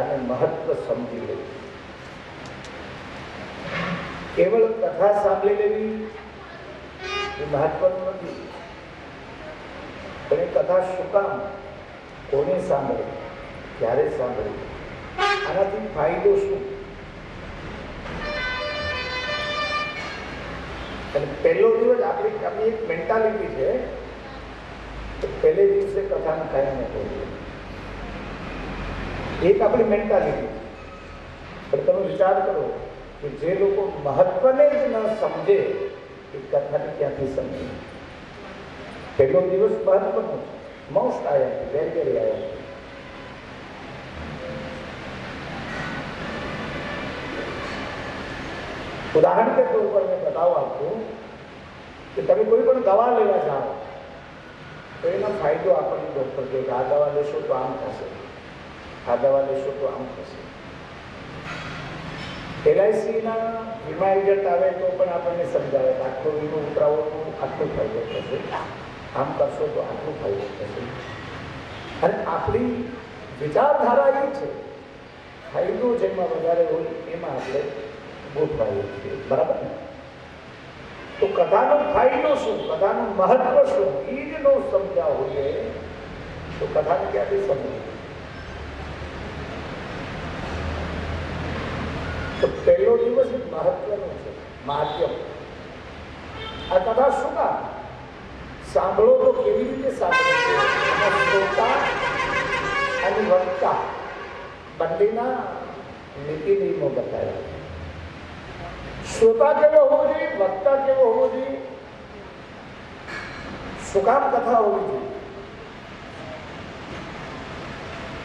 આને મહત્વ સમજી લેવું. કેવળ કથા સાંભળી લેવી એ મહત્વનું નથી, પણ એ કથા શું કામ, કોને સાંભળે, ક્યારે સાંભળે, આનાથી ફાયદો શું. અને પહેલો દિવસ આપણી એક મેન્ટાલિટી છે કે પહેલે દિવસે કથાને કાંઈ ન કરવું, એક આપણી મેન્ટાલિટી. પણ તમે વિચાર કરો કે જે લોકો મહત્વને જ ન સમજે એ કથાને ક્યાંથી સમજે. પહેલો દિવસ મહત્વનો છે, મોસ્ટ આયા વેરી વેરી આયા. ઉદાહરણ કે તौर पर मैं बताऊँ आपको कि તમે કોઈ પણ દવા લેવા જાઓ તો એનો ફાયદો આપણને ડૉક્ટર કહે કે આ દવા લેશો તો આમ થશે, આ દવા લેશો તો આમ થશે. LICના વીમા એજન્ટ આવે તો પણ આપણને સમજાવે કે આટલો વીમો ઉતરાવો તો આટલો ફાયદો થશે, આમ કરશો તો આટલો ફાયદો થશે. અને આપણી વિચારધારા એ છે ફાયદો જેમાં વધારે હોય એમાં આપણે ગોઠવાઈએ છીએ, બરાબર ને? તો કથાનો ફાયદો શું, કથાનું મહત્વ શું, એ જ ન સમજ્યા હોઈએ તો કથાને ક્યાંથી સમજવું. તો પહેલો દિવસ મહત્વનો છે, માધ્યમ. આ કથા શું કામ સાંભળો તો કેવી રીતે સાંભળો છે, શ્રોતા અને વક્તા બંનેના નીતિ નિયમો બતાવ્યા. શ્રોતા કેવો હોવો જોઈએ, વક્તા કેવો હોવો જોઈએ, શું કામ કથા હોવી જોઈએ,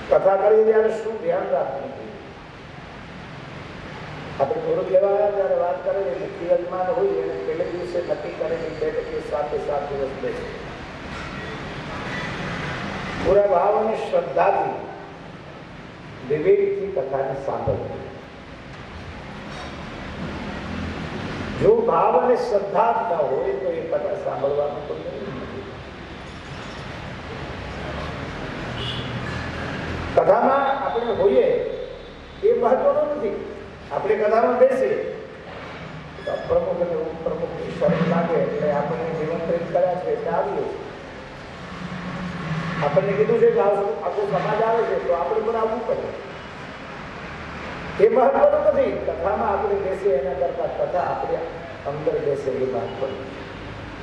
કથા કરીએ ત્યારે શું ધ્યાન રાખવું જોઈએ. આપણે થોડુંક લેવા આવ્યા ત્યારે વાત કરેલી મુખ્ય યજમાન હોય એને પહેલે દિવસે નક્કી કરેલી બેઠક કે 7 દિવસ બેસે પૂરા ભાવ અને શ્રદ્ધાથી વિવેકથી કથાને સાંભળવી. જો ભાવ અને શ્રદ્ધા ન હોય તો એ કથા સાંભળવાનું કોઈ નથી. કથામાં આપણે હોઈએ એ મહત્વનું નથી. આપણે કથામાં બેસીએ તો પ્રમુખ અને ઉપપ્રમુખની શરત લાગે એટલે આપણને નિમંત્રિત કર્યા છે એટલે આવીએ. આપણને કીધું છે કે આખો સમાજ આવે છે તો આપણે પણ આવવું પડે. એ મહત્વનું નથી. કથામાં આપણે બેસીએ એના કરતા કથા આપણે અંદર બેસે એ મહત્વનું.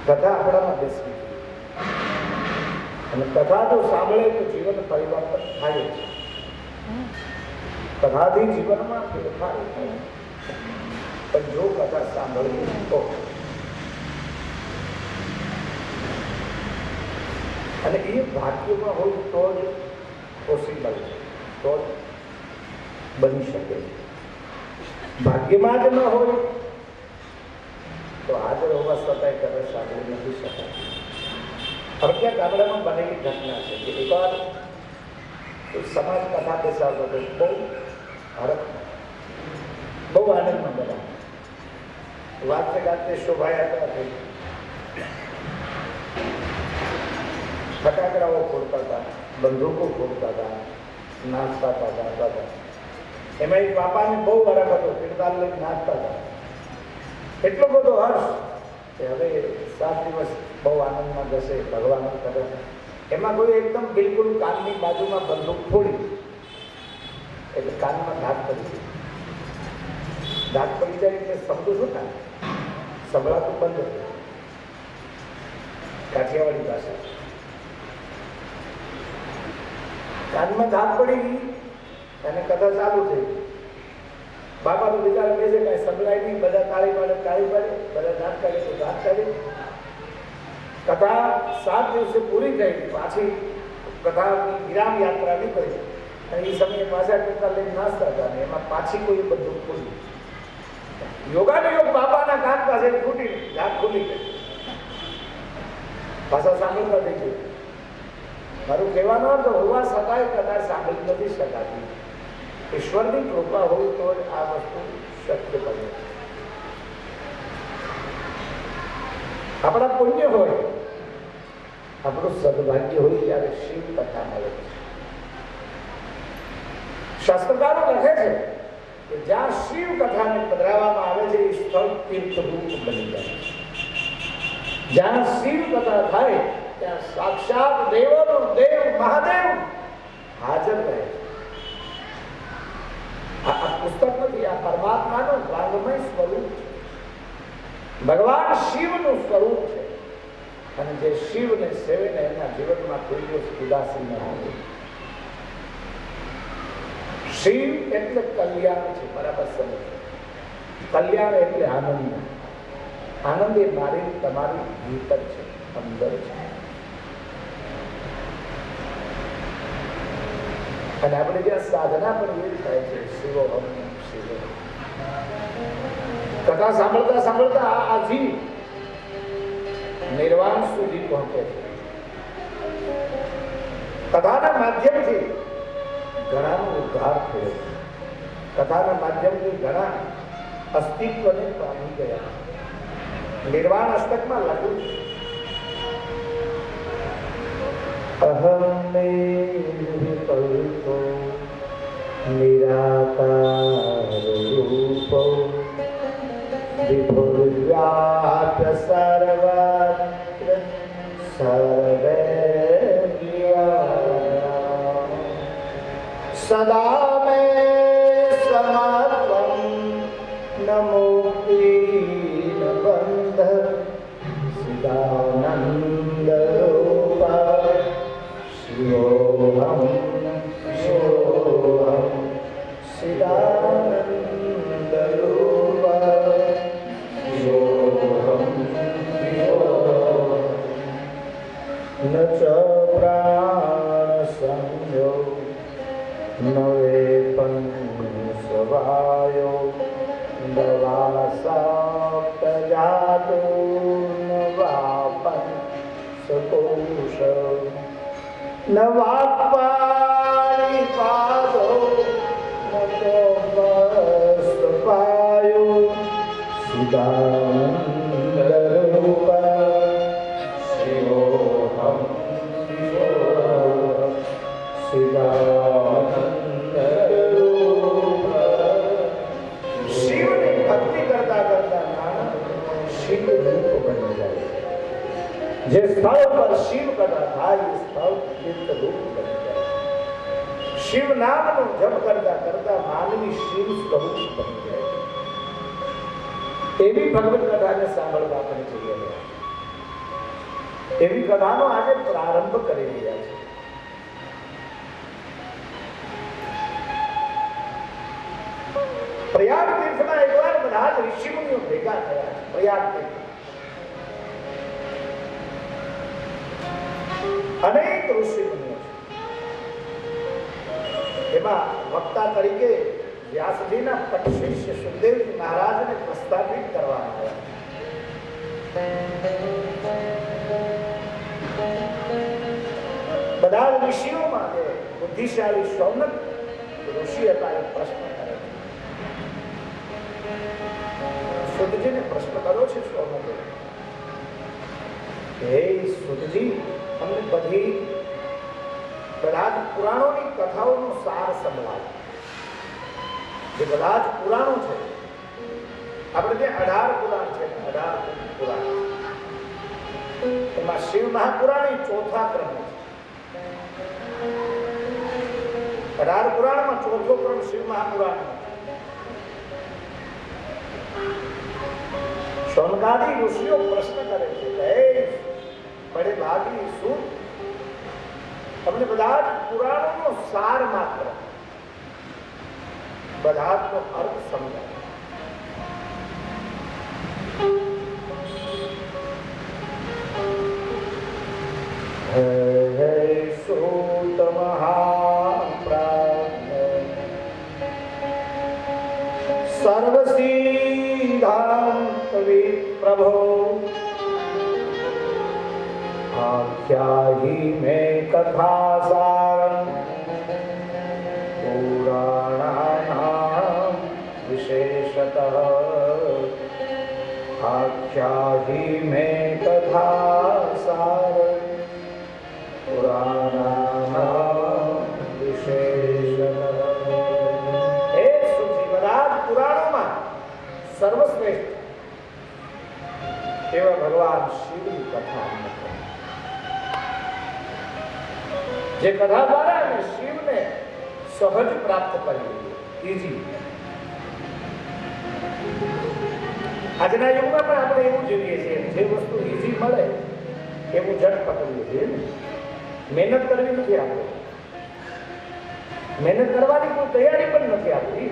કથા આપણામાં બેસવી અને કથા જો સાંભળે તો જીવન પરિવર્તન થાય છે. કથાથી જીવનમાં ફેરફાર થાય. પણ જો કથા સાંભળવી તો અને એ ભાગ્યમાં હોય તો જ પોસિબલ છે, તો જ બની શકે છે. ભાગ્યમાં જ ન હોય તો હાજર હોવા છતાંય કથા સાંભળી નથી શકાય. હવે ત્યાં ગામડામાં બનેલી ઘટના છે કે એકવાર સમાજ કથા બેસાડતો હતો, બહુ હરખમાં, બહુ આનંદમાં બધા વાતે ગાતે શોભાયાત્રા થઈ. ફટાકડાઓ ફોડતા હતા, બંદૂકો ફોડતા હતા, નાચતા હતા, ગાતા હતા. એમાં એક બાપાને બહુ હરખ હતો, કિરદાર લઈને નાચતા હતા. એટલો બધો હર્ષ કે હવે 7 દિવસ બહુ આનંદમાં જશે, ભગવાન કરે. એમાં કોઈ એકદમ બિલકુલ કાનની બાજુમાં બંદૂક ફોડી એટલે કાનમાં ધાક પડી ગઈ. ધાક પડી જાય એટલે સમજો શું થાય, સંભળાતું બંધ હતું. કાઠિયાવાડી ભાષા. કાનમાં ધાક પડી ગઈ અને કથા ચાલુ થઈ. બાપા તો બિચારા બેસે કાંઈ સંભળાય નહીં. બધા તાળી પાડે, તાળી પાડે, બધા ધાક કાઢે તો ધાક કાઢે. કથા 7 દિવસે પૂરી થઈ. પાછી કથાની વિરામ યાત્રા નીકળી અને એ સમયે પાછા કરતા લઈને નાસ્તા હતા અને એમાં પાછી કોઈ બધું ખુલ્યું. યોગાનુયોગ બાપાના કાન પાસે ફૂટી ધાક ખુલી ગઈ. પાછા સાંભળતા થઈ ગયું. મારું કહેવાનો અર્થ હોવા છતાંય કથા સાંભળી નથી શકાતી. ઈશ્વરની કૃપા હોય તો જ આ વસ્તુ શક્ય બને. આપણા પુણ્ય હોય, આપણું સદભાગ્ય હોય ત્યારે શિવ કથા મળે છે. શાસ્ત્રકારો લખે છે કે જ્યાં શિવ કથાને પધરાવવામાં આવે છે એ સ્થળ તીર્થરૂપ બની જાય છે. જ્યાં શિવ કથા થાય ત્યાં સાક્ષાત દેવોનો દેવ મહાદેવ હાજર રહે છે. આ પુસ્તક નથી, આ પરમાત્માનું વાંગમય સ્વરૂપ છે. ભગવાન શિવનું સ્વરૂપ છે અને જે શિવને સેવે ને એના જીવનમાં કોઈ દિવસ ઉદાસી ન આવે. શિવ એટલે કલ્યાણ છે, બરાબર સમજો. કલ્યાણ એટલે આનંદ. આનંદ એ મારી તમારી ભીતર છે, અંદર છે. અને આપણે જ્યાં સાધના પણ એ થાય છે, શિવોહમ શિવોહમ. કથા સાંભળતા સાંભળતા આ જીવ નિર્વાણ સુધી પહોંચે છે. કથાના માધ્યમથી ઘણાનો ઉદ્ધાર થયો. કથાના માધ્યમથી ઘણા અસ્તિત્વને પામી ગયા. નિર્વાણ અષ્ટકમાં લખ્યું છે, અહમે વિકલ્પો નિરાકાર રૂપો વિભુર્વ્યાપ્ય સર્વત્ર સર્વૈર્વ્યાપ્ય સદા મે સમત્વં ન મુક્તિ ન બંધ સદાનંદ રૂપા શિવોહમ શિવોહમ સદાનંદ રૂપા શિવોહમ શિવોહમ ન ચ પ્રાણ સંયો ન વેપં સ્વભાયો ન વાસાપ્ત જાતો ન વાપં સકોશ ન વાક્પાણી પાદો ન તોપસ્પાયો સિદાનંદ રૂપા શિવોહમ શિવોહમ સિદાનંદ રૂપા. શિવની ભક્તિ કરતા કરતા નાના શિવ રૂપ બની જાય. જે સ્થળ પર શિવ કથા થાય એ સ્થળ તીર્થ રૂપ બની જાય. શિવ નામનો જપ કરતા કરતા માનવી શિવ સ્વરૂપ બની જાય. એવી ભગવત કથાને સાંભળવા આપણે જઈ રહ્યા. એવી કથાનો આજે પ્રારંભ કરી રહ્યા છે. પ્રયાગ તીર્થમાં એકવાર બધા જ ઋષિમુનિઓ ભેગા થયા. પ્રયાગ તીર્થ અનેક ઋષિમુનિઓ છે. એમાં વક્તા તરીકે વ્યાસજીના પટશિષ્ય સુખદેવજી મહારાજને પ્રસ્થાપિત કરવામાં આવ્યા. બધા ઋષિઓમાં બુદ્ધિશાળી શૌનક ઋષિ હતા. એ પ્રશ્ન કરે છે. સુતજીને પ્રશ્ન કર્યો છે શૌનકે, હે સુતજી, અમને બધી બધા જ પુરાણોની કથાઓનો સાર સંભળાવો. જે બધા જ પુરાણો છે, આપણે જે 18 પુરાણ છે, 18 પુરાણ, એમાં શિવ મહાપુરાણ એ ચોથા ક્રમે છે. 18 પુરાણમાં ચોથો ક્રમ શિવ મહાપુરાણ. શૌનકાદી ઋષિઓ પ્રશ્ન કરે છે કે હે બડે ભાગી શું તમને બધા જ પુરાણોનો સાર માત્ર બધાનો અર્થ સમજાય. હે હે સૂત મહાપ્રાજ્ઞ સર્વસિદ્ધાંત વિપ્રભો આખ્યાયી મે કથા સારં પુરાણાનાં વિશેષતઃ આખ્યાયી મે કથા સારં પુરાણાનાં વિશેષતઃ. ભગવાન શિવની કથા અમને કહે. જે કથા દ્વારા અમે શિવને સહજ પ્રાપ્ત કરીએ, ઈજી. આજના યુગમાં પણ આપણે એવું જોઈએ છીએ, જે વસ્તુ ઈઝી મળે એવું ઝટ પકડીએ છીએ ને. મહેનત કરવી નથી આપણે, મહેનત કરવાની કોઈ તૈયારી પણ નથી આપણી.